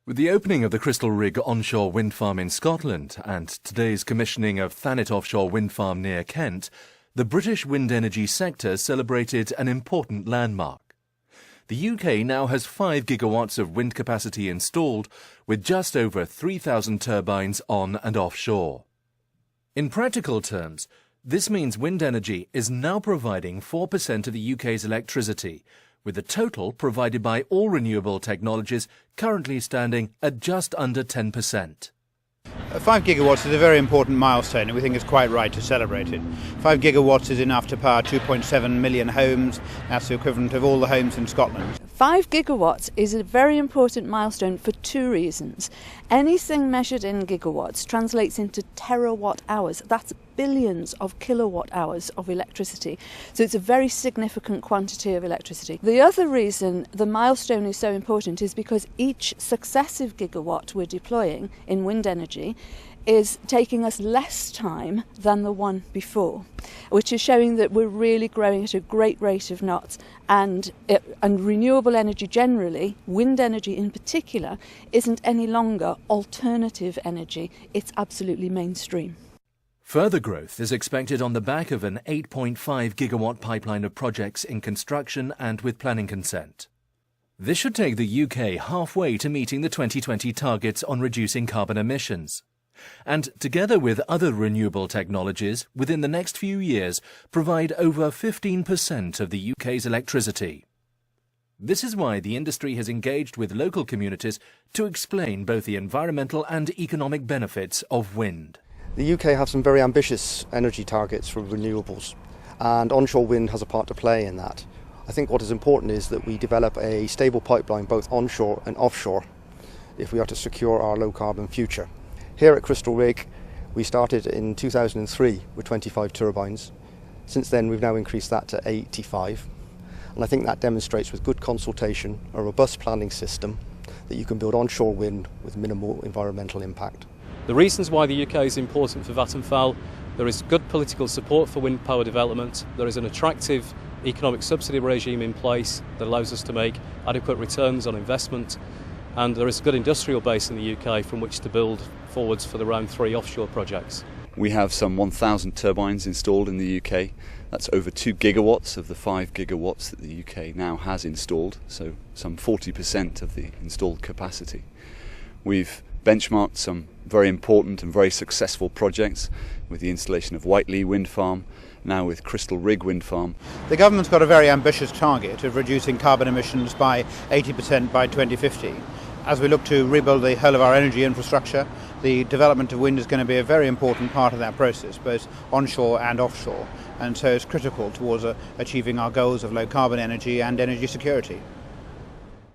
With the opening of the Crystal Rig onshore wind farm in Scotland and today's commissioning of Thanet offshore wind farm near Kent, the British wind energy sector celebrated an important landmark. The UK now has 5 gigawatts of wind capacity installed, with just over 3,000 turbines on and offshore. In practical terms, this means wind energy is now providing 4% of the UK's electricity, with the total provided by all renewable technologies currently standing at just under 10%. 5 gigawatts is a very important milestone, and we think it's quite right to celebrate it. 5 gigawatts is enough to power 2.7 million homes. That's the equivalent of all the homes in Scotland. 5 gigawatts is a very important milestone for 2 reasons. Anything measured in gigawatts translates into terawatt hours. That's billions of kilowatt hours of electricity. So it's a very significant quantity of electricity. The other reason the milestone is so important is because each successive gigawatt we're deploying in wind energy is taking us less time than the one before, which is showing that we're really growing at a great rate of knots, and renewable energy generally, wind energy in particular, isn't any longer alternative energy, it's absolutely mainstream. Further growth is expected on the back of an 8.5 gigawatt pipeline of projects in construction and with planning consent. This should take the UK halfway to meeting the 2020 targets on reducing carbon emissions, and together with other renewable technologies, within the next few years, provide over 15% of the UK's electricity. This is why the industry has engaged with local communities to explain both the environmental and economic benefits of wind. The UK have some very ambitious energy targets for renewables, and onshore wind has a part to play in that. I think what is important is that we develop a stable pipeline both onshore and offshore if we are to secure our low carbon future. Here at Crystal Rig, we started in 2003 with 25 turbines. Since then we've now increased that to 85, and I think that demonstrates with good consultation a robust planning system that you can build onshore wind with minimal environmental impact. The reasons why the UK is important for Vattenfall: there is good political support for wind power development, there is an attractive economic subsidy regime in place that allows us to make adequate returns on investment, and there is a good industrial base in the UK from which to build forwards for the Round 3 offshore projects. We have some 1,000 turbines installed in the UK. That's over 2 gigawatts of the 5 gigawatts that the UK now has installed, so some 40% of the installed capacity. We've benchmarked some very important and very successful projects with the installation of Whiteley Wind Farm, now with Crystal Rig Wind Farm. The government's got a very ambitious target of reducing carbon emissions by 80% by 2050. As we look to rebuild the whole of our energy infrastructure, the development of wind is going to be a very important part of that process, both onshore and offshore, and so it's critical towards achieving our goals of low carbon energy and energy security.